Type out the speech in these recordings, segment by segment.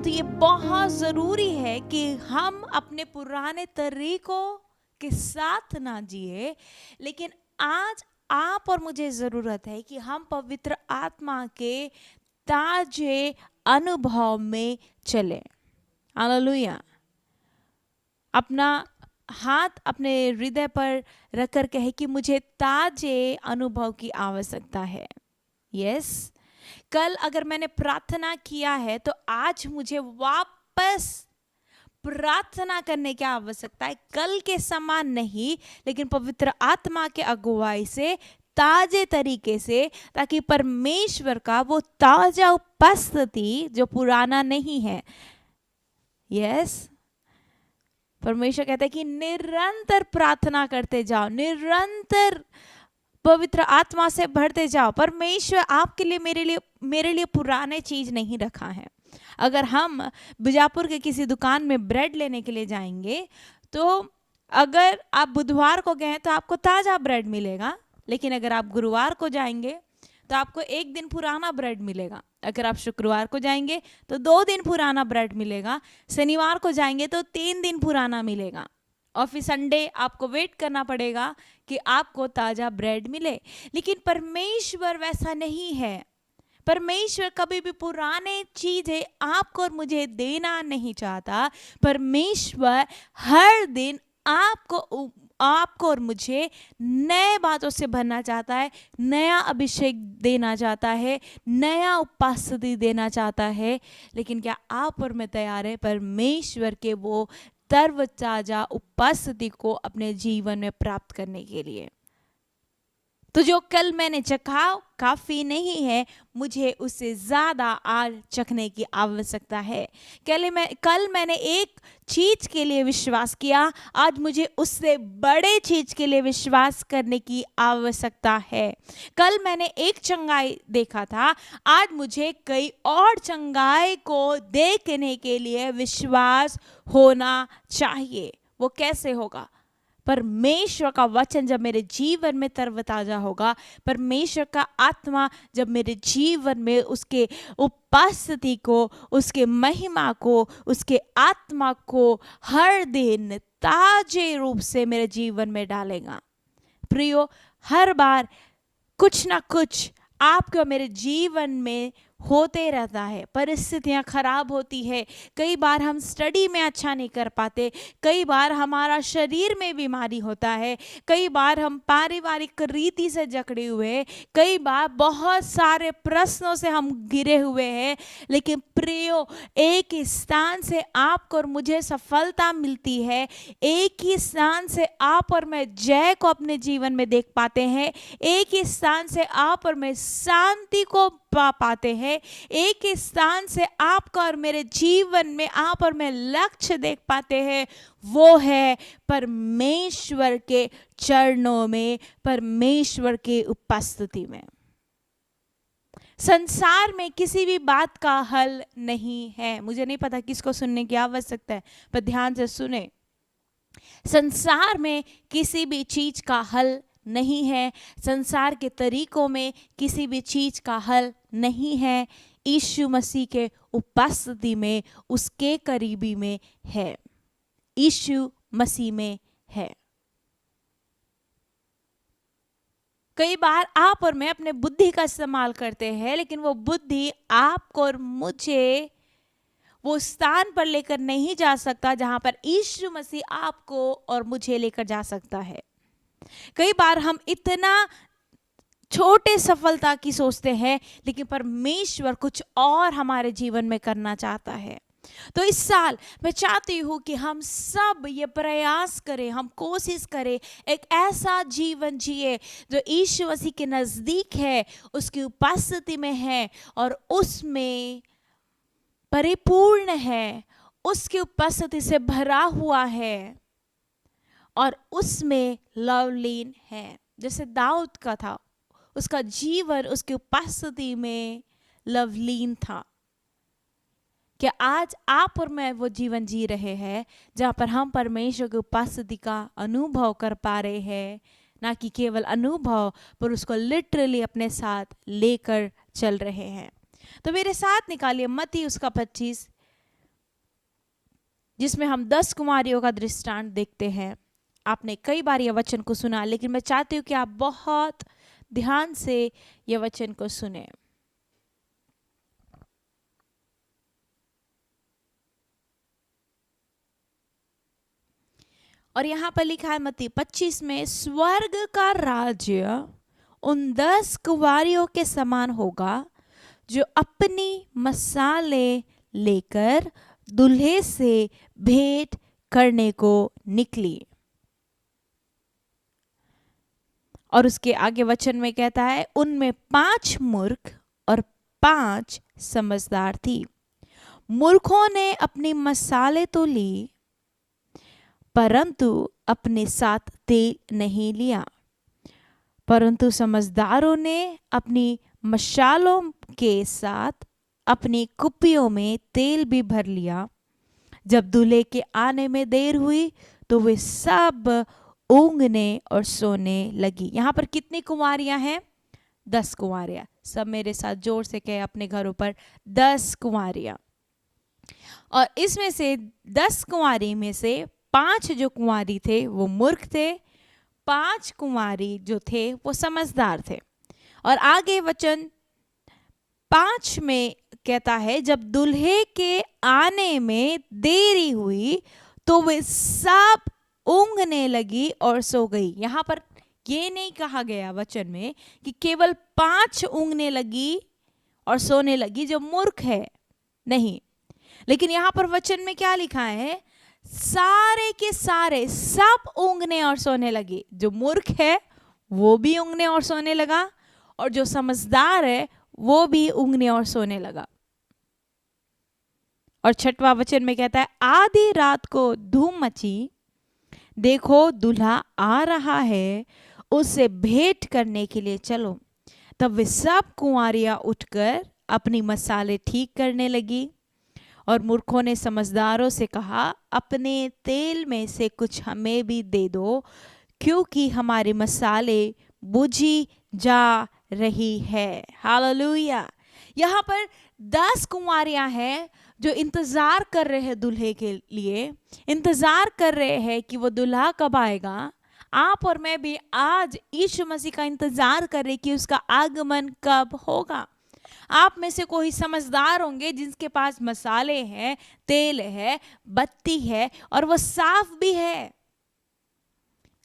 तो ये बहुत ज़रूरी है कि हम अपने पुराने तरीकों के साथ ना जिए, लेकिन आज आप और मुझे ज़रूरत है कि हम पवित्र आत्मा के ताजे अनुभव में चलें। हालेलुया। अपना हाथ अपने हृदय पर रखकर कहे कि मुझे ताजे अनुभव की आवश्यकता है। यस, कल अगर मैंने प्रार्थना किया है तो आज मुझे वापस प्रार्थना करने की आवश्यकता है, कल के समान नहीं, लेकिन पवित्र आत्मा के अगुवाई से ताजे तरीके से, ताकि परमेश्वर का वो ताजा उपस्थिति जो पुराना नहीं है। यस, परमेश्वर कहता है कि निरंतर प्रार्थना करते जाओ, निरंतर पवित्र आत्मा से भरते जाओ। परमेश्वर आपके लिए मेरे लिए पुराने चीज नहीं रखा है। अगर हम बीजापुर के किसी दुकान में ब्रेड लेने के लिए जाएंगे तो अगर आप बुधवार को गए तो आपको ताजा ब्रेड मिलेगा, लेकिन अगर आप गुरुवार को जाएंगे तो आपको एक दिन पुराना ब्रेड मिलेगा। अगर आप शुक्रवार को जाएंगे तो 2 दिन पुराना ब्रेड मिलेगा, शनिवार को जाएंगे तो 3 दिन पुराना मिलेगा, और फिर संडे आपको वेट करना पड़ेगा कि आपको ताजा ब्रेड मिले। लेकिन परमेश्वर वैसा नहीं है। परमेश्वर कभी भी पुराने चीजें आपको और मुझे देना नहीं चाहता। परमेश्वर हर दिन आपको और मुझे नए बातों से भरना चाहता है, नया अभिषेक देना चाहता है, नया उपस्थिति देना चाहता है। लेकिन क्या आप और मैं तैयार है परमेश्वर के वो तरोताजा उपस्थिति को अपने जीवन में प्राप्त करने के लिए? तो जो कल मैंने चखा काफी नहीं है, मुझे उससे ज्यादा आज चखने की आवश्यकता है। कल मैंने एक चीज के लिए विश्वास किया, आज मुझे उससे बड़े चीज के लिए विश्वास करने की आवश्यकता है। कल मैंने एक चंगाई देखा था, आज मुझे कई और चंगाई को देखने के लिए विश्वास होना चाहिए। वो कैसे होगा? परमेश्वर का वचन जब मेरे जीवन में तरोताजा होगा, परमेश्वर का आत्मा जब मेरे जीवन में उसके उपस्थिति को, उसके महिमा को, उसके आत्मा को हर दिन ताजे रूप से मेरे जीवन में डालेगा। प्रियो, हर बार कुछ ना कुछ आपके और मेरे जीवन में होते रहता है। परिस्थितियां खराब होती है, कई बार हम स्टडी में अच्छा नहीं कर पाते, कई बार हमारा शरीर में बीमारी होता है, कई बार हम पारिवारिक रीति से जकड़े हुए हैं, कई बार बहुत सारे प्रश्नों से हम घिरे हुए हैं। लेकिन प्रियो, एक ही स्थान से आपको और मुझे सफलता मिलती है, एक ही स्थान से आप और मैं जय को अपने जीवन में देख पाते हैं, एक ही स्थान से आप और मैं शांति को पा पाते हैं, एक ही स्थान से आपका और मेरे जीवन में आप और मैं लक्ष्य देख पाते हैं। वो है परमेश्वर के चरणों में, परमेश्वर के उपस्थिति में। संसार में किसी भी बात का हल नहीं है। मुझे नहीं पता किसको सुनने की आवश्यकता है, पर ध्यान से सुने। संसार में किसी भी चीज का हल नहीं है, संसार के तरीकों में किसी भी चीज का हल नहीं है। यीशु मसीह के उपस्थिति में, उसके करीबी में है, यीशु मसीह में है। कई बार आप और मैं अपने बुद्धि का इस्तेमाल करते हैं, लेकिन वो बुद्धि आपको और मुझे वो स्थान पर लेकर नहीं जा सकता जहां पर यीशु मसीह आपको और मुझे लेकर जा सकता है। कई बार हम इतना छोटे सफलता की सोचते हैं, लेकिन परमेश्वर कुछ और हमारे जीवन में करना चाहता है। तो इस साल मैं चाहती हूँ कि हम सब ये प्रयास करें, हम कोशिश करें, एक ऐसा जीवन जिए जो यीशु मसीह के नजदीक है, उसकी उपस्थिति में है और उसमें परिपूर्ण है, उसकी उपस्थिति से भरा हुआ है और उसमें लवलीन है। जैसे दाऊद का था, उसका जीवन उसकी उपस्थिति में लवलीन था। क्या आज आप और मैं वो जीवन जी रहे हैं जहाँ पर हम परमेश्वर की उपस्थिति का अनुभव कर पा रहे हैं? ना कि केवल अनुभव, पर उसको लिटरली अपने साथ लेकर चल रहे हैं। तो मेरे साथ निकालिए मत्ती उसका 25 जिसमें हम 10 कुमारियों का दृष्टांत देखते हैं। आपने कई बार यह वचन को सुना, लेकिन मैं चाहती हूँ कि आप बहुत ध्यान से यह वचन को सुने। और यहाँ पर लिखा है मत्ती 25 में, स्वर्ग का राज्य उन 10 कुंवारियों के समान होगा जो अपनी मसाले लेकर दूल्हे से भेंट करने को निकली। और उसके आगे वचन में कहता है, उनमें 5 मूर्ख और 5 समझदार थी। मूर्खों ने अपनी मसाले तो ली, परंतु अपने साथ तेल नहीं लिया। परंतु समझदारों ने अपनी मशालों के साथ अपनी कुप्पियों में तेल भी भर लिया। जब दूल्हे के आने में देर हुई तो वे सब ऊँघने और सोने लगी। यहाँ पर कितनी कुंवारियां हैं? 10 कुंवारियां। सब मेरे साथ जोर से कहे अपने घरों पर, 10 कुंवारियां। और इसमें से 10 कुंवारी में से 5 जो कुंवारी थे वो मूर्ख थे, 5 कुंवारी जो थे वो समझदार थे। और आगे वचन 5 में कहता है, जब दूल्हे के आने में देरी हुई तो वे सब ऊँघने लगी और सो गई। यहाँ पर ये नहीं कहा गया वचन में कि केवल 5 ऊँघने लगी और सोने लगी जो मूर्ख है, नहीं। लेकिन यहाँ पर वचन में क्या लिखा है? सारे के सारे सब ऊँघने और सोने लगे। जो मूर्ख है वो भी ऊँघने और सोने लगा, और जो समझदार है वो भी ऊँघने और सोने लगा। और 6वां वचन में कहता है, आधी रात को धूम मची, देखो दूल्हा आ रहा है, उससे भेंट करने के लिए चलो। तब वे सब कुंवारियां उठकर अपनी मसाले ठीक करने लगी। और मूर्खों ने समझदारों से कहा, अपने तेल में से कुछ हमें भी दे दो, क्योंकि हमारे मसाले बुझी जा रही है। हालेलुया। यहाँ पर 10 कुंवारियां हैं जो इंतजार कर रहे हैं दूल्हे के लिए, इंतजार कर रहे हैं कि वो दूल्हा कब आएगा। आप और मैं भी आज यीशु मसीह का इंतजार कर रहे कि उसका आगमन कब होगा। आप में से कोई समझदार होंगे जिनके पास मसाले हैं, तेल है, बत्ती है और वो साफ भी है।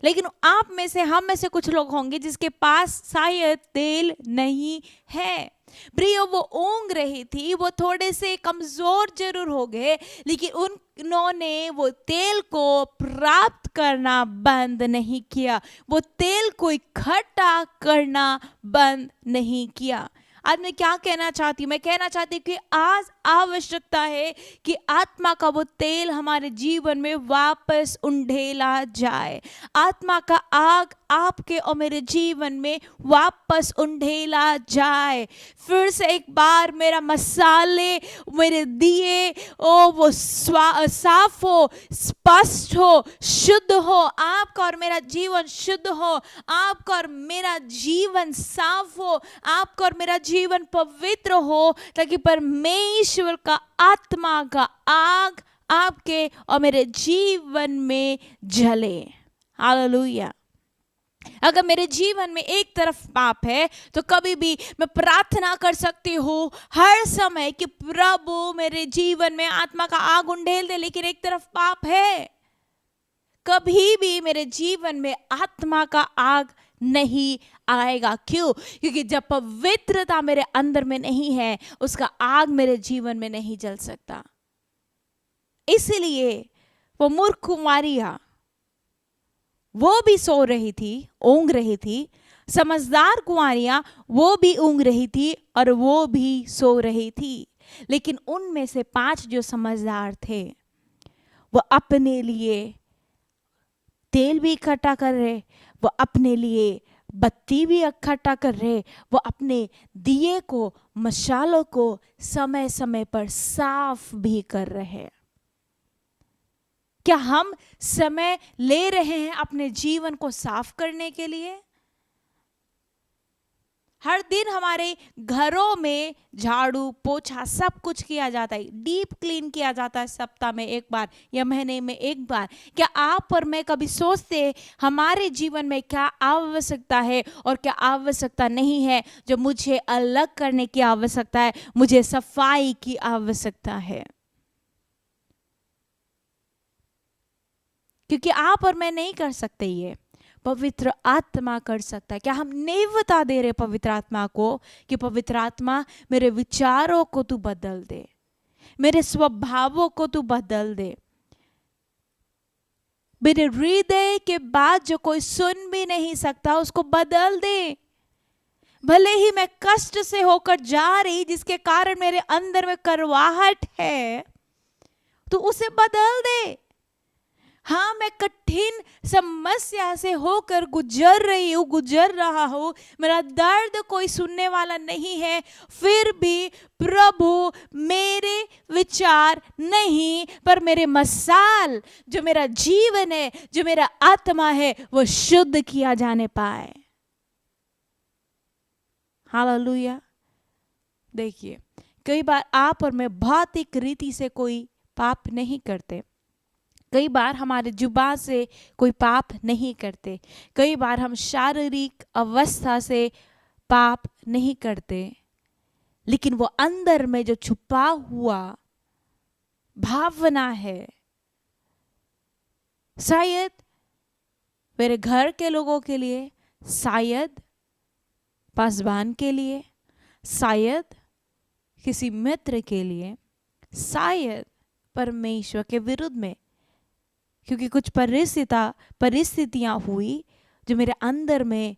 लेकिन आप में से, हम में से कुछ लोग होंगे जिसके पास शायद तेल नहीं है। प्रियो, वो ऊँघ रही थी, वो थोड़े से कमजोर जरूर हो गए, लेकिन उन्होंने वो तेल को प्राप्त करना बंद नहीं किया, वो तेल को इकट्ठा करना बंद नहीं किया। आज मैं क्या कहना चाहती हूँ? मैं कहना चाहती हूँ कि आज आवश्यकता है कि आत्मा का वो तेल हमारे जीवन में वापस उंडेला जाए। आत्मा का आग आपके और मेरे जीवन में वापस उंडेला जाए। फिर से एक बार मेरा मसाले, मेरे दिए वो साफ हो, स्पष्ट हो, शुद्ध हो। आपका और मेरा जीवन शुद्ध हो, आपका और मेरा जीवन साफ हो, आपका और मेरा जीवन पवित्र हो, ताकि परमेश्वर का आत्मा का आग आपके और मेरे जीवन में जले। हालेलुया। अगर मेरे जीवन में एक तरफ पाप है तो कभी भी मैं प्रार्थना कर सकती हूँ हर समय कि प्रभु मेरे जीवन में आत्मा का आग उंडेल दे, लेकिन एक तरफ पाप है, कभी भी मेरे जीवन में आत्मा का आग नहीं आएगा। क्यों? क्योंकि जब पवित्रता मेरे अंदर में नहीं है, उसका आग मेरे जीवन में नहीं जल सकता। इसलिए वो मूर्ख कुमारियां, वो भी सो रही थी, ऊँघ रही थी। समझदार कुंवारियां, वो भी ऊँघ रही थी और वो भी सो रही थी। लेकिन उनमें से 5 जो समझदार थे, वो अपने लिए तेल भी इकट्ठा कर रहे, वो अपने लिए बत्ती भी इकट्ठा कर रहे, वो अपने दिए को, मशालों को समय समय पर साफ भी कर रहे। क्या हम समय ले रहे हैं अपने जीवन को साफ करने के लिए? हर दिन हमारे घरों में झाड़ू पोछा सब कुछ किया जाता है, डीप क्लीन किया जाता है सप्ताह में एक बार या महीने में एक बार। क्या आप और मैं कभी सोचते हैं हमारे जीवन में क्या आवश्यकता है और क्या आवश्यकता नहीं है? जो मुझे अलग करने की आवश्यकता है, मुझे सफाई की आवश्यकता है, क्योंकि आप और मैं नहीं कर सकते, ये पवित्र आत्मा कर सकता है। क्या हम नहीं बता दे रहे पवित्र आत्मा को कि पवित्र आत्मा मेरे विचारों को तू बदल दे, मेरे स्वभावों को तू बदल दे, मेरे हृदय के बात जो कोई सुन भी नहीं सकता उसको बदल दे। भले ही मैं कष्ट से होकर जा रही जिसके कारण मेरे अंदर में करवाहट है, तो उसे बदल दे। हाँ, मैं कठिन समस्या से होकर गुजर रहा हूँ, मेरा दर्द कोई सुनने वाला नहीं है, फिर भी प्रभु मेरे विचार नहीं पर मेरे मसाल, जो मेरा जीवन है, जो मेरा आत्मा है, वो शुद्ध किया जाने पाए। हालेलुया। देखिए, कई बार आप और मैं भौतिक रीति से कोई पाप नहीं करते, कई बार हमारे जुबान से कोई पाप नहीं करते, कई बार हम शारीरिक अवस्था से पाप नहीं करते, लेकिन वो अंदर में जो छुपा हुआ भावना है, शायद मेरे घर के लोगों के लिए, शायद पासवान के लिए, शायद किसी मित्र के लिए, शायद परमेश्वर के विरुद्ध में, क्योंकि कुछ परिस्थितियां हुई जो मेरे अंदर में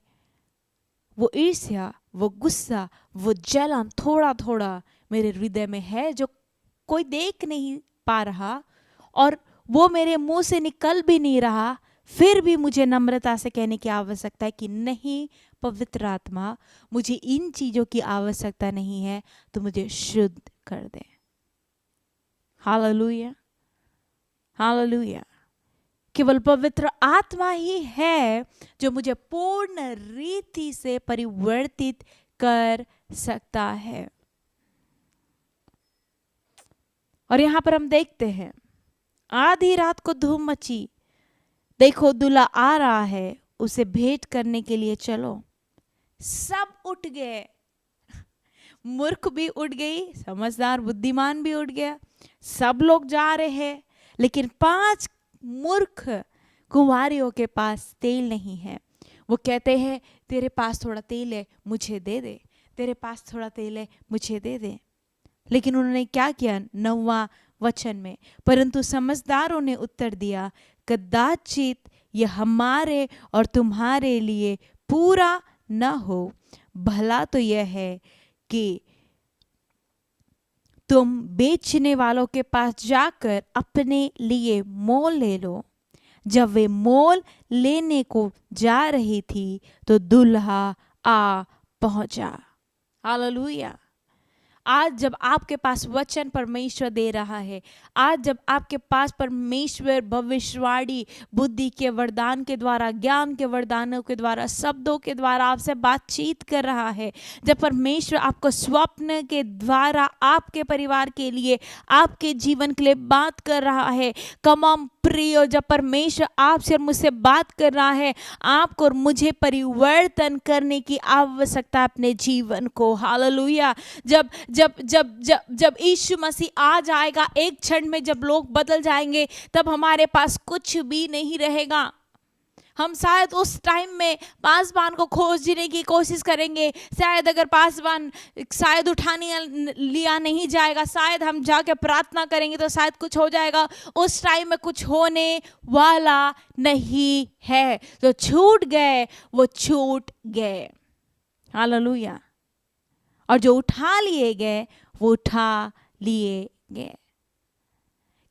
वो ईर्ष्या, वो गुस्सा, वो जलन थोड़ा थोड़ा मेरे हृदय में है, जो कोई देख नहीं पा रहा और वो मेरे मुंह से निकल भी नहीं रहा। फिर भी मुझे नम्रता से कहने की आवश्यकता है कि नहीं पवित्र आत्मा, मुझे इन चीजों की आवश्यकता नहीं है, तो मुझे शुद्ध कर दे। Hallelujah, hallelujah. केवल पवित्र आत्मा ही है जो मुझे पूर्ण रीति से परिवर्तित कर सकता है। और यहां पर हम देखते हैं, आधी रात को धूम मची, देखो दूल्हा आ रहा है, उसे भेंट करने के लिए चलो। सब उठ गए, मूर्ख भी उठ गई, समझदार बुद्धिमान भी उठ गया, सब लोग जा रहे हैं, लेकिन 5 मूर्ख कुंवारियों के पास तेल नहीं है। वो कहते हैं तेरे पास थोड़ा तेल है, मुझे दे दे, तेरे पास थोड़ा तेल है, मुझे दे दे। लेकिन उन्होंने क्या किया? 9वां वचन में, परंतु समझदारों ने उत्तर दिया, कदाचित यह हमारे और तुम्हारे लिए पूरा न हो, भला तो यह है कि तुम बेचने वालों के पास जाकर अपने लिए मोल ले लो। जब वे मोल लेने को जा रही थी तो दूल्हा आ पहुंचा। हालेलुया। आज जब आपके पास वचन परमेश्वर दे रहा है, आज जब आपके पास परमेश्वर भविष्यवाणी बुद्धि के वरदान के द्वारा, ज्ञान के वरदानों के द्वारा, शब्दों के द्वारा आपसे बातचीत कर रहा है, जब परमेश्वर आपको स्वप्न के द्वारा आपके परिवार के लिए, आपके जीवन के लिए बात कर रहा है, कमाम प्रियो, जब परमेश्वर आपसे और मुझसे बात कर रहा है, आपको और मुझे परिवर्तन करने की आवश्यकता अपने जीवन को। हालेलुया। जब जब जब जब जब यीशु मसीह आ जाएगा, एक क्षण में जब लोग बदल जाएंगे, तब हमारे पास कुछ भी नहीं रहेगा। हम शायद उस टाइम में पासवान को खोजने की कोशिश करेंगे, शायद अगर पासवान शायद उठाने लिया नहीं जाएगा, शायद हम जाके प्रार्थना करेंगे तो शायद कुछ हो जाएगा। उस टाइम में कुछ होने वाला नहीं है। जो छूट गए वो छूट गए। हालेलुया। और जो उठा लिए गए वो उठा लिए गए।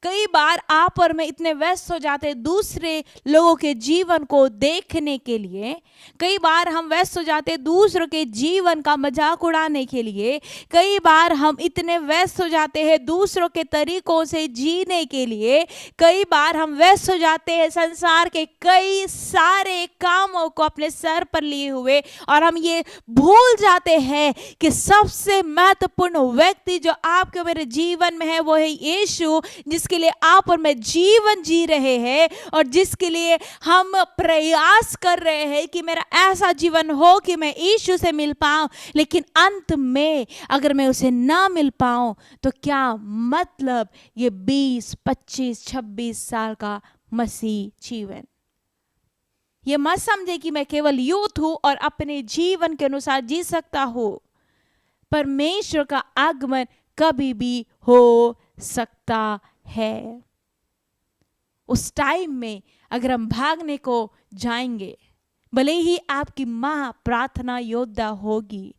कई बार आप और मैं इतने व्यस्त हो जाते हैं दूसरे लोगों के जीवन को देखने के लिए, कई बार हम व्यस्त हो जाते हैं दूसरों के जीवन का मजाक उड़ाने के लिए, कई बार हम इतने व्यस्त हो जाते हैं दूसरों के तरीकों से जीने के लिए, कई बार हम व्यस्त हो जाते हैं संसार के कई सारे कामों को अपने सर पर लिए हुए, और हम ये भूल जाते हैं कि सबसे महत्वपूर्ण व्यक्ति जो आपके मेरे जीवन में है वो है यीशु, जिसके लिए आप और मैं जीवन जी रहे हैं और जिसके लिए हम प्रयास कर रहे हैं कि मेरा ऐसा जीवन हो कि मैं यीशु से मिल पाऊं। लेकिन अंत में अगर मैं उसे ना मिल पाऊं तो क्या मतलब ये 20, 25, 26 साल का मसीह जीवन। ये मत समझे कि मैं केवल यूथ हूं और अपने जीवन के अनुसार जी सकता हूं। परमेश्वर का आगमन कभी भी हो सकता है। उस टाइम में अगर हम भागने को जाएंगे, भले ही आपकी माँ प्रार्थना योद्धा होगी,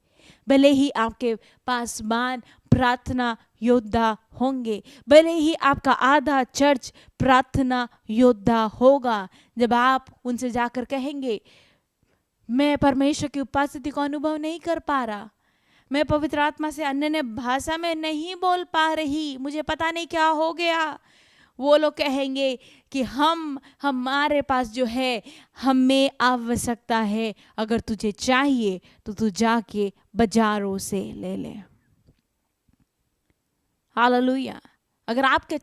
भले ही आपके पासवान प्रार्थना योद्धा होंगे, भले ही आपका आधा चर्च प्रार्थना योद्धा होगा, जब आप उनसे जाकर कहेंगे मैं परमेश्वर की उपस्थिति को अनुभव नहीं कर पा रहा, मैं पवित्र आत्मा से अन्य भाषा में नहीं बोल पा रही, मुझे पता नहीं क्या हो गया, वो लोग कहेंगे कि हमारे पास जो है हमें आवश्यकता है, अगर तुझे चाहिए तो तू जाके बाजारों से ले ले। हालेलुया। अगर आपके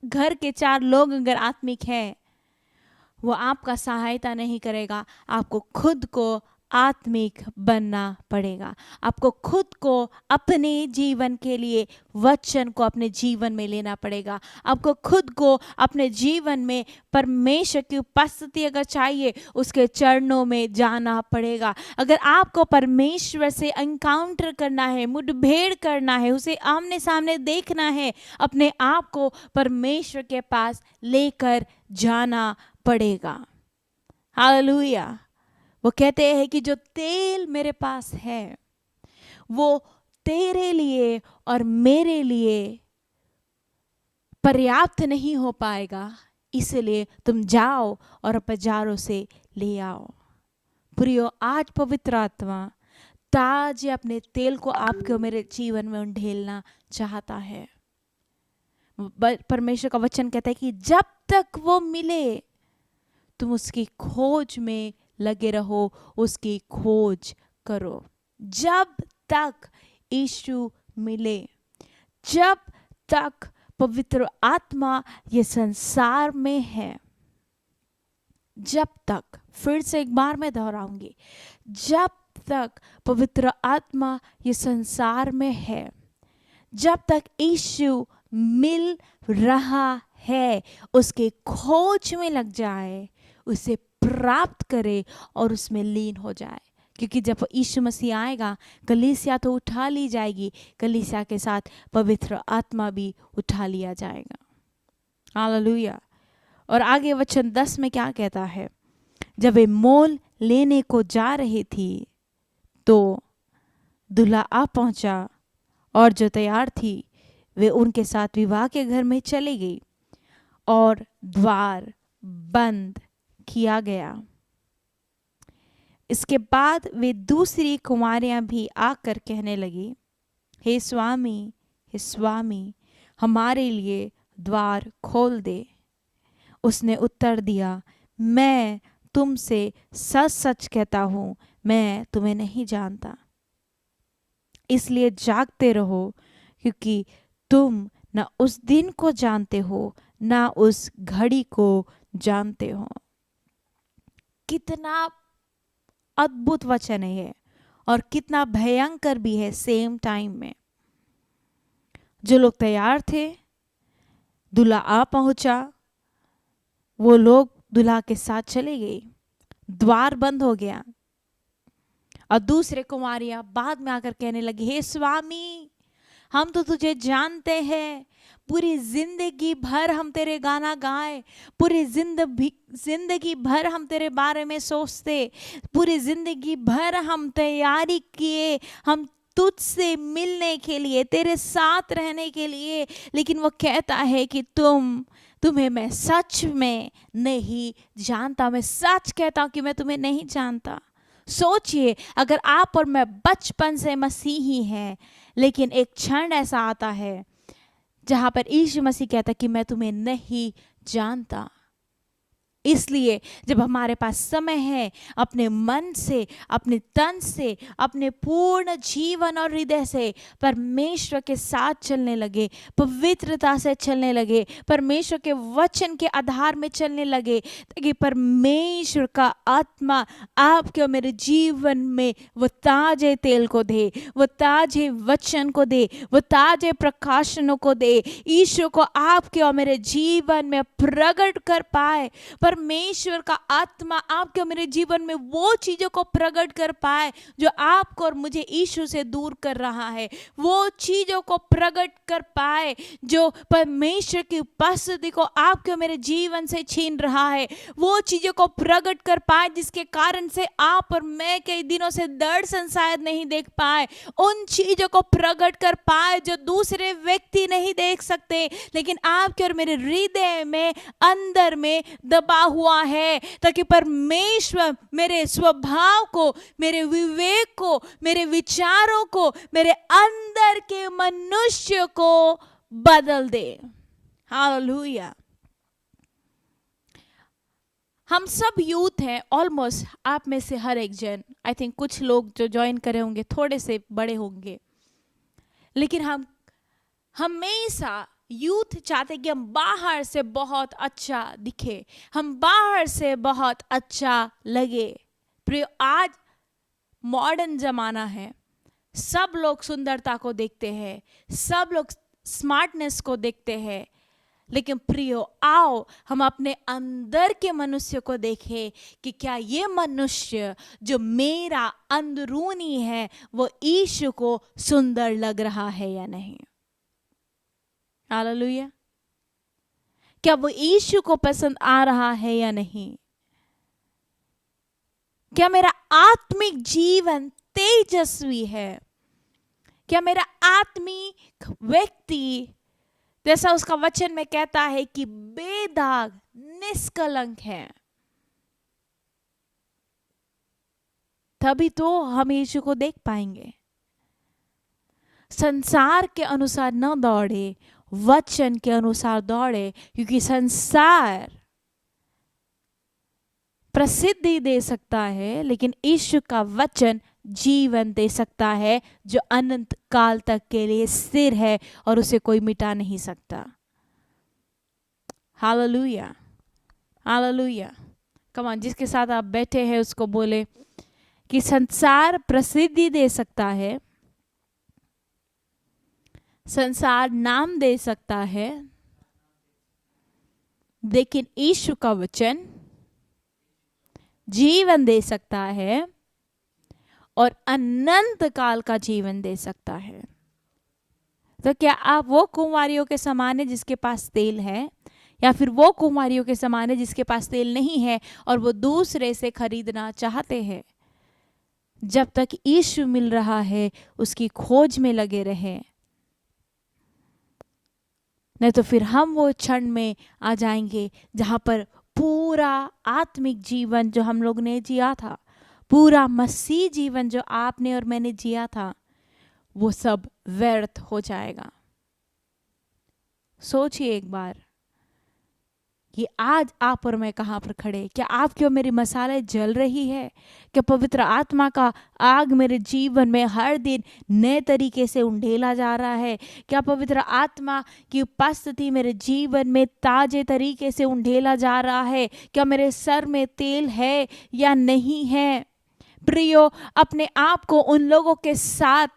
घर के 4 लोग अगर आत्मिक हैं, वो आपका सहायता नहीं करेगा, आपको खुद को आत्मिक बनना पड़ेगा। आपको खुद को अपने जीवन के लिए वचन को अपने जीवन में लेना पड़ेगा। आपको खुद को अपने जीवन में परमेश्वर की उपस्थिति अगर चाहिए, उसके चरणों में जाना पड़ेगा। अगर आपको परमेश्वर से एनकाउंटर करना है, मुठभेड़ करना है, उसे आमने सामने देखना है, अपने आप को परमेश्वर के पास लेकर जाना पड़ेगा। हालेलुया। वो कहते हैं कि जो तेल मेरे पास है वो तेरे लिए और मेरे लिए पर्याप्त नहीं हो पाएगा, इसलिए तुम जाओ और बाजारों से ले आओ। प्रियो, आज पवित्र आत्मा ताजे अपने तेल को आपके और मेरे जीवन में उंडेलना चाहता है। परमेश्वर का वचन कहता है कि जब तक वो मिले तुम उसकी खोज में लगे रहो, उसकी खोज करो। जब तक यीशु मिले, जब तक पवित्र आत्मा ये संसार में है, जब तक, फिर से एक बार मैं दोहराऊंगी, जब तक पवित्र आत्मा ये संसार में है, जब तक यीशु मिल रहा है, उसके खोज में लग जाए, उसे प्राप्त करे और उसमें लीन हो जाए। क्योंकि जब यीशु मसीह आएगा, कलीसिया तो उठा ली जाएगी, कलीसिया के साथ पवित्र आत्मा भी उठा लिया जाएगा। हालेलुया। और आगे वचन 10 में क्या कहता है? जब वे मोल लेने को जा रही थी तो दूल्हा आ पहुंचा, और जो तैयार थी वे उनके साथ विवाह के घर में चली गई और द्वार बंद किया गया। इसके बाद वे दूसरी कुमारियां भी आकर कहने लगी, हे स्वामी, हे स्वामी, हमारे लिए द्वार खोल दे। उसने उत्तर दिया, मैं तुमसे सच सच कहता हूँ, मैं तुम्हें नहीं जानता। इसलिए जागते रहो, क्योंकि तुम न उस दिन को जानते हो, न उस घड़ी को जानते हो। कितना अद्भुत वचन है और कितना भयंकर भी है सेम टाइम में। जो लोग तैयार थे, दूल्हा आ पहुंचा, वो लोग दूल्हा के साथ चले गए, द्वार बंद हो गया। और दूसरे कुमारियां बाद में आकर कहने लगी, हे स्वामी, हम तो तुझे जानते हैं, पूरी जिंदगी भर हम तेरे गाना गाए, पूरी जिंदगी भर हम तेरे बारे में सोचते, पूरी जिंदगी भर हम तैयारी किए, हम तुझसे मिलने के लिए, तेरे साथ रहने के लिए, लेकिन वो कहता है कि तुम्हें मैं सच में नहीं जानता। मैं सच कहता हूं कि मैं तुम्हें नहीं जानता। सोचिए, अगर आप और मैं बचपन से मसीही हैं, लेकिन एक क्षण ऐसा आता है जहां पर यीशु मसीह कहता है कि मैं तुम्हें नहीं जानता। इसलिए जब हमारे पास समय है, अपने मन से, अपने तन से, अपने पूर्ण जीवन और हृदय से परमेश्वर के साथ चलने लगे, पवित्रता से चलने लगे, परमेश्वर के वचन के आधार में चलने लगे, ताकि परमेश्वर का आत्मा आपके और मेरे जीवन में वो ताजे तेल को दे, वो ताजे वचन को दे, वो ताजे प्रकाशनों को दे, ईश्वर को आपके और मेरे जीवन में प्रकट कर पाए। परमेश्वर का आत्मा आपके और मेरे जीवन में वो चीजों को प्रकट कर पाए जो आपको और मुझे यीशु से दूर कर रहा है, वो चीजों को प्रकट कर पाए जो परमेश्वर की उपस्थिति को आपके और मेरे जीवन से छीन रहा है, वो चीजों को प्रकट कर पाए जिसके कारण से आप और मैं कई दिनों से दर्शन शायद नहीं देख पाए, उन चीजों को प्रकट कर पाए जो दूसरे व्यक्ति नहीं देख सकते, लेकिन आपके और मेरे हृदय में अंदर में दबा हुआ है, ताकि परमेश्वर मेरे स्वभाव को, मेरे विवेक को, मेरे विचारों को, मेरे अंदर के मनुष्य को बदल दे। हालेलुया। हम सब यूथ हैं, ऑलमोस्ट आप में से हर एक जन, आई थिंक कुछ लोग जो ज्वाइन करे होंगे थोड़े से बड़े होंगे, लेकिन हम हमेशा यूथ चाहते कि हम बाहर से बहुत अच्छा दिखे, हम बाहर से बहुत अच्छा लगे। प्रिय, आज मॉडर्न जमाना है, सब लोग सुंदरता को देखते हैं, सब लोग स्मार्टनेस को देखते हैं, लेकिन प्रियो आओ हम अपने अंदर के मनुष्य को देखें कि क्या ये मनुष्य जो मेरा अंदरूनी है वो यीशु को सुंदर लग रहा है या नहीं। हालेलुया। क्या वो यीशु को पसंद आ रहा है या नहीं। क्या मेरा आत्मिक जीवन तेजस्वी है। क्या मेरा आत्मिक व्यक्ति, जैसा उसका वचन में कहता है कि बेदाग निष्कलंक है, तभी तो हम यीशु को देख पाएंगे। संसार के अनुसार न दौड़े, वचन के अनुसार दौड़े, क्योंकि संसार प्रसिद्धि दे सकता है, लेकिन यीशु का वचन जीवन दे सकता है जो अनंत काल तक के लिए स्थिर है और उसे कोई मिटा नहीं सकता। Hallelujah, hallelujah. कम ऑन, जिसके साथ आप बैठे हैं उसको बोले कि संसार प्रसिद्धि दे सकता है, संसार नाम दे सकता है, लेकिन यीशु का वचन जीवन दे सकता है और अनंत काल का जीवन दे सकता है। तो क्या आप वो कुंवारियों के समान है जिसके पास तेल है, या फिर वो कुंवारियों के समान है जिसके पास तेल नहीं है और वो दूसरे से खरीदना चाहते हैं? जब तक यीशु मिल रहा है उसकी खोज में लगे रहे, नहीं तो फिर हम वो क्षण में आ जाएंगे जहां पर पूरा आत्मिक जीवन जो हम लोग ने जिया था, पूरा मसीह जीवन जो आपने और मैंने जिया था, वो सब व्यर्थ हो जाएगा। सोचिए एक बार कि आज आप और मैं कहाँ पर खड़े। क्या आपकी और मेरी मसाले जल रही है? क्या पवित्र आत्मा का आग मेरे जीवन में हर दिन नए तरीके से उंडेला जा रहा है? क्या पवित्र आत्मा की उपस्थिति मेरे जीवन में ताजे तरीके से उंडेला जा रहा है? क्या मेरे सर में तेल है या नहीं है? प्रियो, अपने आप को उन लोगों के साथ,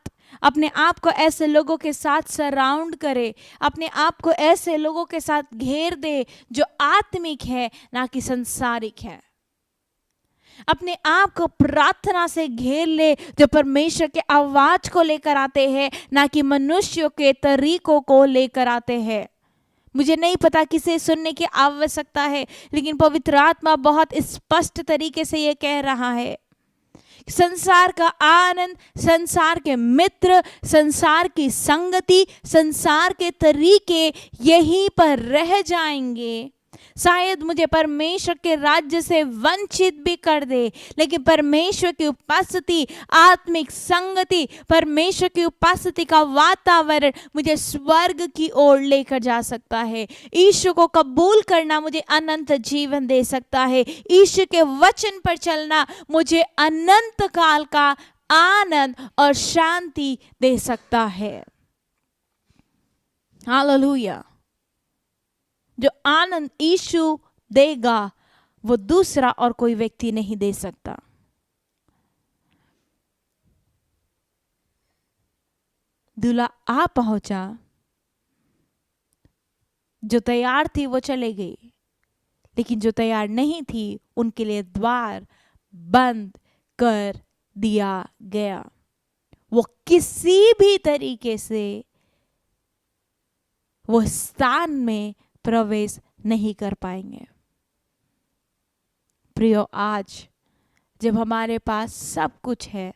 अपने आप को ऐसे लोगों के साथ सराउंड करे, अपने आप को ऐसे लोगों के साथ घेर दे जो आत्मिक है ना कि संसारिक है। अपने आप को प्रार्थना से घेर ले जो परमेश्वर के आवाज को लेकर आते हैं, ना कि मनुष्यों के तरीकों को लेकर आते हैं। मुझे नहीं पता किसे सुनने की आवश्यकता है, लेकिन पवित्र आत्मा बहुत स्पष्ट तरीके से ये कह रहा है संसार का आनंद, संसार के मित्र, संसार की संगति, संसार के तरीके यहीं पर रह जाएंगे। शायद मुझे परमेश्वर के राज्य से वंचित भी कर दे, लेकिन परमेश्वर की उपस्थिति, आत्मिक संगति, परमेश्वर की उपस्थिति का वातावरण मुझे स्वर्ग की ओर लेकर जा सकता है। यीशु को कबूल करना मुझे अनंत जीवन दे सकता है। यीशु के वचन पर चलना मुझे अनंत काल का आनंद और शांति दे सकता है। हालेलुया। जो आनंद यीशु देगा वो दूसरा और कोई व्यक्ति नहीं दे सकता। दूल्हा आ पहुंचा, जो तैयार थी वो चले गई, लेकिन जो तैयार नहीं थी उनके लिए द्वार बंद कर दिया गया। वो किसी भी तरीके से वो स्थान में प्रवेश नहीं कर पाएंगे। प्रियो, आज जब हमारे पास सब कुछ है,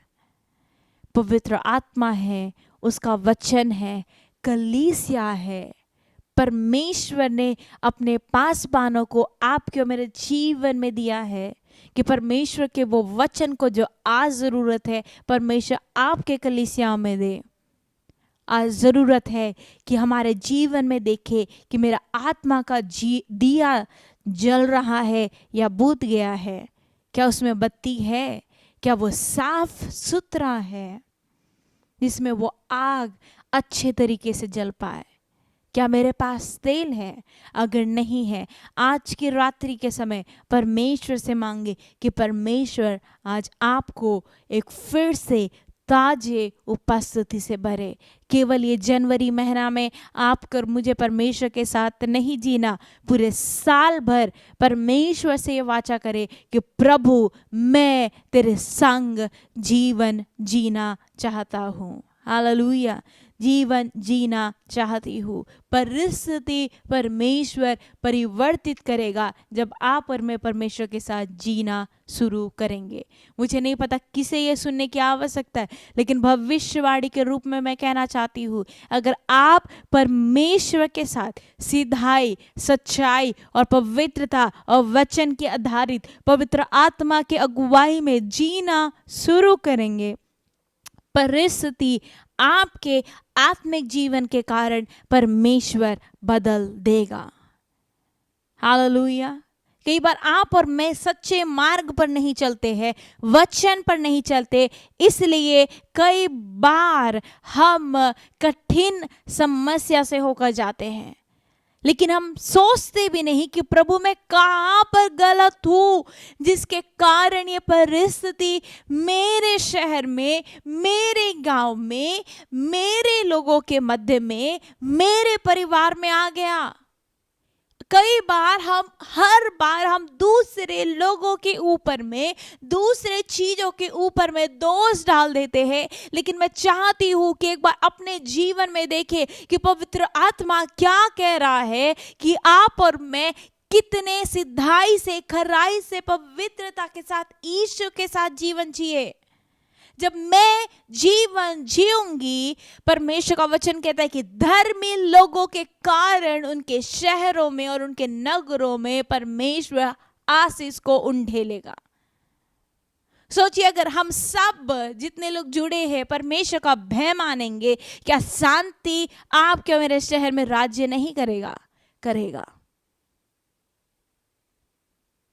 पवित्र आत्मा है, उसका वचन है, कलीसिया है, परमेश्वर ने अपने पासबानों को आपके और मेरे जीवन में दिया है कि परमेश्वर के वो वचन को जो आज जरूरत है परमेश्वर आपके कलीसिया में दे। आज ज़रूरत है कि हमारे जीवन में देखे कि मेरा आत्मा का दिया जल रहा है या बुझ गया है, क्या उसमें बत्ती है, क्या वो साफ सुथरा है जिसमें वो आग अच्छे तरीके से जल पाए, क्या मेरे पास तेल है। अगर नहीं है, आज की रात्रि के समय परमेश्वर से मांगे कि परमेश्वर आज आपको एक फिर से ताजे उपस्थिति से भरे। केवल ये जनवरी महीना में आप कर मुझे परमेश्वर के साथ नहीं जीना, पूरे साल भर परमेश्वर से ये वाचा करे कि प्रभु मैं तेरे संग जीवन जीना चाहता हूँ। हालेलुया। जीवन जीना चाहती हूँ। परिस्थिति परमेश्वर परिवर्तित करेगा जब आप और मैं परमेश्वर के साथ जीना शुरू करेंगे। मुझे नहीं पता किसे ये सुनने की आवश्यकता है, लेकिन भविष्यवाणी के रूप में मैं कहना चाहती हूँ, अगर आप परमेश्वर के साथ सीधाई, सच्चाई और पवित्रता और वचन के आधारित पवित्र आत्मा के अगुवाई में जीना शुरू करेंगे, परिस्थिति आपके आत्मिक जीवन के कारण परमेश्वर बदल देगा। हालेलुया। कई बार आप और मैं सच्चे मार्ग पर नहीं चलते हैं, वचन पर नहीं चलते, इसलिए कई बार हम कठिन समस्या से होकर जाते हैं, लेकिन हम सोचते भी नहीं कि प्रभु मैं कहाँ पर गलत हूँ जिसके कारण ये परिस्थिति मेरे शहर में, मेरे गांव में, मेरे लोगों के मध्य में, मेरे परिवार में आ गया। कई बार हर बार हम दूसरे लोगों के ऊपर में, दूसरे चीजों के ऊपर में दोष डाल देते हैं, लेकिन मैं चाहती हूं कि एक बार अपने जीवन में देखें कि पवित्र आत्मा क्या कह रहा है कि आप और मैं कितने सिधाई से, खराई से, पवित्रता के साथ, यीशु के साथ जीवन जिए। जब मैं जीवन जीऊंगी, परमेश्वर का वचन कहता है कि धर्मी लोगों के कारण उनके शहरों में और उनके नगरों में परमेश्वर आशीष को उंडेलेगा। सोचिए, अगर हम सब जितने लोग जुड़े हैं परमेश्वर का भय मानेंगे, क्या शांति आपके और मेरे शहर में राज्य नहीं करेगा? करेगा।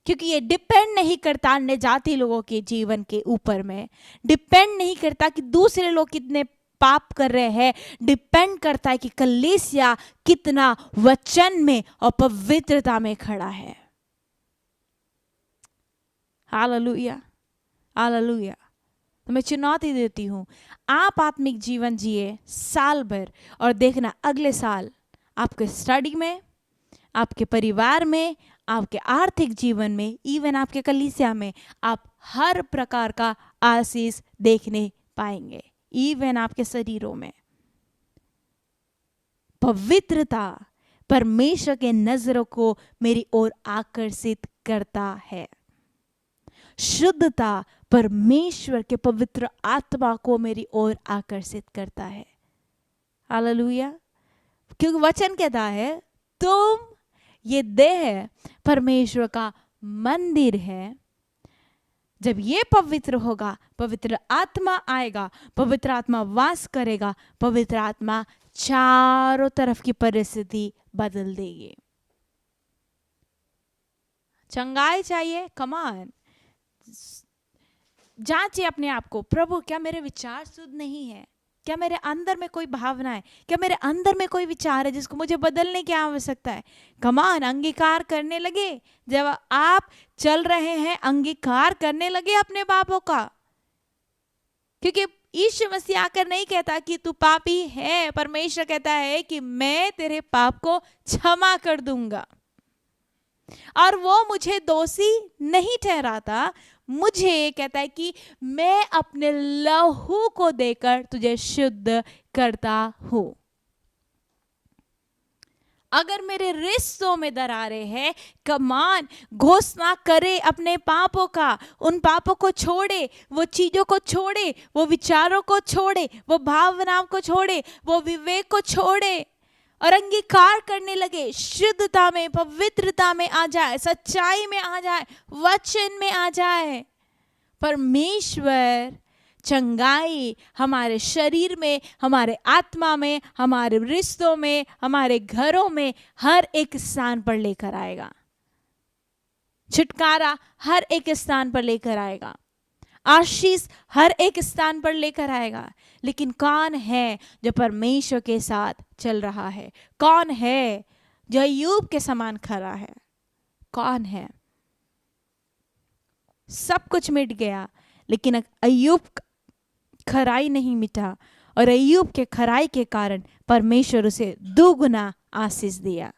क्योंकि ये डिपेंड नहीं करता अन्य जाति लोगों के जीवन के ऊपर में, डिपेंड नहीं करता कि दूसरे लोग कितने पाप कर रहे हैं, डिपेंड करता है कि कलीसिया कितना वचन में और पवित्रता में खड़ा है। Hallelujah, hallelujah. तो मैं चुनौती देती हूं, आप आत्मिक जीवन जिए साल भर और देखना अगले साल आपके स्टडी में, आपके परिवार में, आपके आर्थिक जीवन में, इवन आपके कलीसिया में आप हर प्रकार का आशीष देखने पाएंगे, इवन आपके शरीरों में। पवित्रता परमेश्वर के नजरों को मेरी ओर आकर्षित करता है। शुद्धता परमेश्वर के पवित्र आत्मा को मेरी ओर आकर्षित करता है। हालेलुया। क्योंकि वचन कहता है तुम, ये देह परमेश्वर का मंदिर है। जब ये पवित्र होगा, पवित्र आत्मा आएगा, पवित्र आत्मा वास करेगा, पवित्र आत्मा चारों तरफ की परिस्थिति बदल देगी। चंगाई चाहिए, कमान जांचिए अपने आप को, प्रभु क्या मेरे विचार शुद्ध नहीं है? क्या मेरे अंदर में कोई भावना है? क्या मेरे अंदर में कोई विचार है जिसको मुझे बदलने की आवश्यकता है? कमान अंगीकार करने लगे। जब आप चल रहे हैं, अंगीकार करने लगे अपने पापों का, क्योंकि यीशु मसीह आकर नहीं कहता कि तू पापी है। परमेश्वर कहता है कि मैं तेरे पाप को क्षमा कर दूंगा, और वो मुझे दोषी नहीं ठहराता। मुझे कहता है कि मैं अपने लहू को देकर तुझे शुद्ध करता हूं। अगर मेरे रिश्तों में दरारें हैं, कमान घोषणा करे अपने पापों का, उन पापों को छोड़े, वो चीजों को छोड़े, वो विचारों को छोड़े, वो भावनाओं को छोड़े, वो विवेक को छोड़े और अंगीकार करने लगे। शुद्धता में, पवित्रता में आ जाए, सच्चाई में आ जाए, वचन में आ जाए। परमेश्वर चंगाई हमारे शरीर में, हमारे आत्मा में, हमारे रिश्तों में, हमारे घरों में हर एक स्थान पर लेकर आएगा। छुटकारा हर एक स्थान पर लेकर आएगा, आशीष हर एक स्थान पर लेकर आएगा। लेकिन कौन है जो परमेश्वर के साथ चल रहा है? कौन है जो अय्यूब के समान खड़ा है? कौन है? सब कुछ मिट गया, लेकिन अय्यूब खराई नहीं मिटा, और अय्यूब के खराई के कारण परमेश्वर उसे दुगुना आशीष दिया।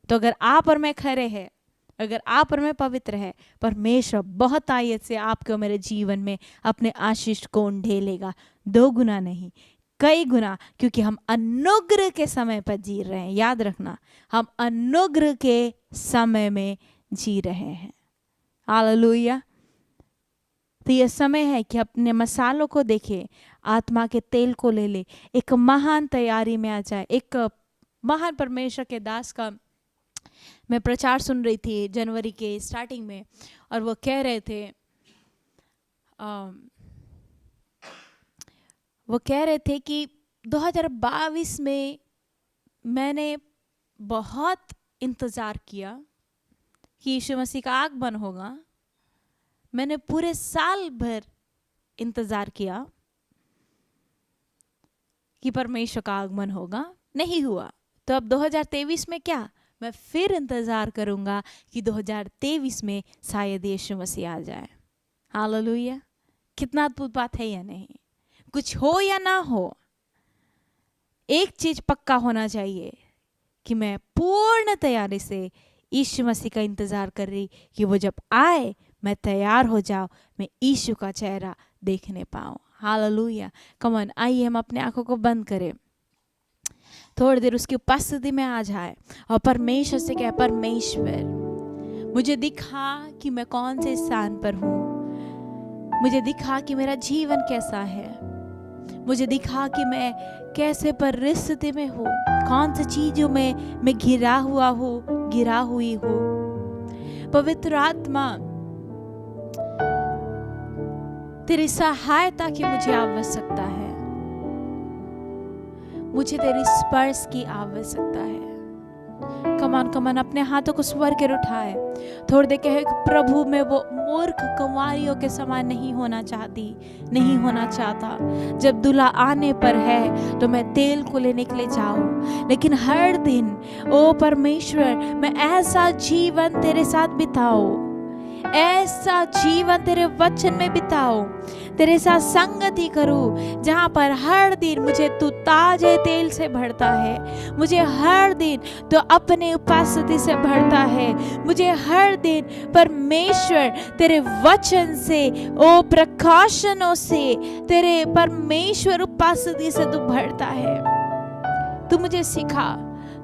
तो अगर आप और मैं खरे हैं, अगर आप और मैं पवित्र है, परमेश्वर बहुत आयत से आपके और मेरे जीवन में अपने आशीष को ढेलेगा। 2 गुना नहीं, कई गुना, क्योंकि हम अनुग्रह के समय पर जी रहे हैं। याद रखना, हम अनुग्रह के समय में जी रहे हैं। हालेलुया। तो यह समय है कि अपने मसालों को देखे, आत्मा के तेल को ले ले, एक महान तैयारी में आ जाए। एक महान परमेश्वर के दास का मैं प्रचार सुन रही थी जनवरी के स्टार्टिंग में, और वो कह रहे थे कि 2022 में मैंने बहुत इंतज़ार किया कि यीशु मसीह का आगमन होगा। मैंने पूरे साल भर इंतज़ार किया कि परमेश्वर का आगमन होगा, नहीं हुआ। तो अब 2023 में क्या, मैं फिर इंतज़ार करूंगा कि 2023 में शायद यीशु मसीह आ जाए। हालेलुया। कितना अद्भुत बात है या नहीं? कुछ हो या ना हो, एक चीज पक्का होना चाहिए कि मैं पूर्ण तैयारी से यीशु मसीह का इंतजार कर रही कि वो जब आए मैं तैयार हो जाऊं, मैं यीशु का चेहरा देखने पाऊं। हालेलुया। कम ऑन, आइए हम अपने आंखों को बंद करें, थोड़ी देर उसकी उपस्थिति में आ जाए और परमेश्वर से कहे, परमेश्वर मुझे दिखा कि मैं कौन से स्थान पर हूँ, मुझे दिखा कि मेरा जीवन कैसा है, मुझे दिखा कि मैं कैसे परिस्थिति में हूँ, कौन सी चीजों में मैं घिरा हुआ हूँ, घिरा हुई हूँ। पवित्र आत्मा, तेरी सहायता की मुझे आवश्यकता है, मुझे तेरी स्पर्श की आवश्यकता है। कमान अपने हाथों को स्वर के उठाए, थोड़ी देर कहे, प्रभु मैं वो मूर्ख कुंवारियों के समान नहीं होना चाहती, नहीं होना चाहता। जब दूल्हा आने पर है तो मैं तेल को लेने के लिए जाऊं, लेकिन हर दिन ओ परमेश्वर मैं ऐसा जीवन तेरे साथ बिताऊं, ऐसा जीवन तेरे वचन में बिताओ, तेरे साथ संगति करूं, जहां पर हर दिन मुझे तू ताजे तेल से भरता है, मुझे हर दिन तो अपने उपस्थिति से भरता है, मुझे हर दिन परमेश्वर तेरे वचन से, ओ प्रकाशनों से, तेरे परमेश्वर उपस्थिति से तू भरता है। तू मुझे सिखा,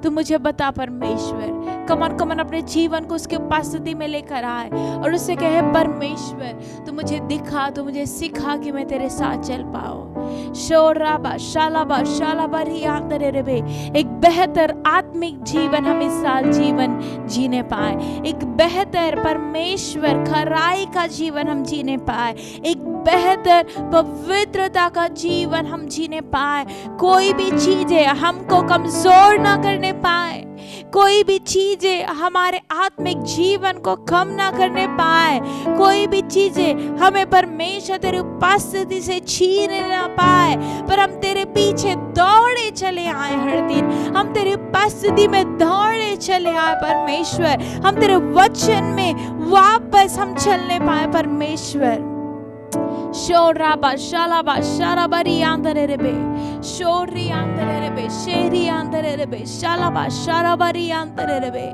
तू मुझे बता परमेश्वर कमन अपने जीवन को उसके उपस्थिति में लेकर आए और उससे कहे, परमेश्वर तू मुझे दिखा, तू मुझे सिखा कि मैं तेरे साथ चल पाऊं। शोराबा शालाबा शालाबा रियांदरे रेबे, एक बेहतर आत्मिक जीवन हम इस साल जीवन जीने पाए, एक बेहतर परमेश्वर खराई का जीवन हम जीने पाए, एक बेहतर पवित्रता का जीवन हम जीने पाए। कोई भी चीजें हमको कमजोर ना करने पाए, कोई भी चीजें हमारे आत्मिक जीवन को कम ना करने पाए, कोई भी चीजें हमें परमेश्वर तेरी उपस्थिति से छीन ना पाए, पर हम तेरे पीछे दौड़े चले आए। हर दिन हम तेरी उपस्थिति में दौड़े चले आए परमेश्वर, हम तेरे वचन में वापस हम चलने पाए परमेश्वर। शोराबा शालाबा शाराबरी आंदरे रेबे, शोरी आंदरे रेबे, शेरी आंदरे रेबे, शालाबा शाराबरी आंदरे रेबे।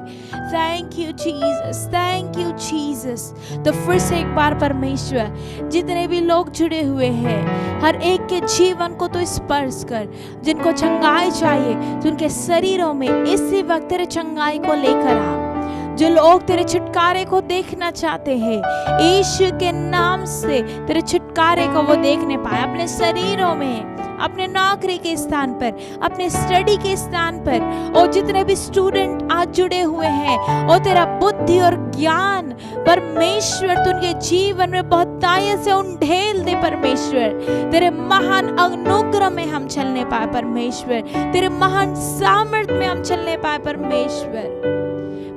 Thank you Jesus, thank you Jesus. तो फिर से एक बार परमेश्वर, जितने भी लोग जुड़े हुए हैं हर एक के जीवन को तो स्पर्श कर, जिनको चंगाई चाहिए तो उनके शरीरों में इसी वक्त तेरे चंगाई को लेकर आ। जो लोग तेरे छुटकारे को देखना चाहते हैं, यीशु के नाम से तेरे छुटकारे को वो देखने पाए, अपने शरीरों में, अपने नौकरी के स्थान पर, अपने स्टडी के स्थान पर। और जितने भी स्टूडेंट आज जुड़े हुए हैं, और तेरा बुद्धि और ज्ञान परमेश्वर तू उनके जीवन में बहुतायत से उंडेल दे परमेश्वर। तेरे महान अनुग्रह में हम चलने पाए परमेश्वर, तेरे महान सामर्थ्य में हम चलने पाए परमेश्वर,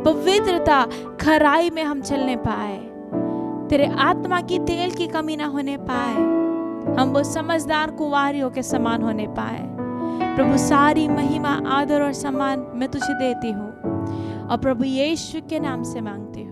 पवित्रता खराई में हम चलने पाए, तेरे आत्मा की तेल की कमी ना होने पाए, हम वो समझदार कुंवारियों के समान होने पाए। प्रभु सारी महिमा, आदर और सम्मान मैं तुझे देती हूँ और प्रभु यीशु के नाम से मांगती हूँ।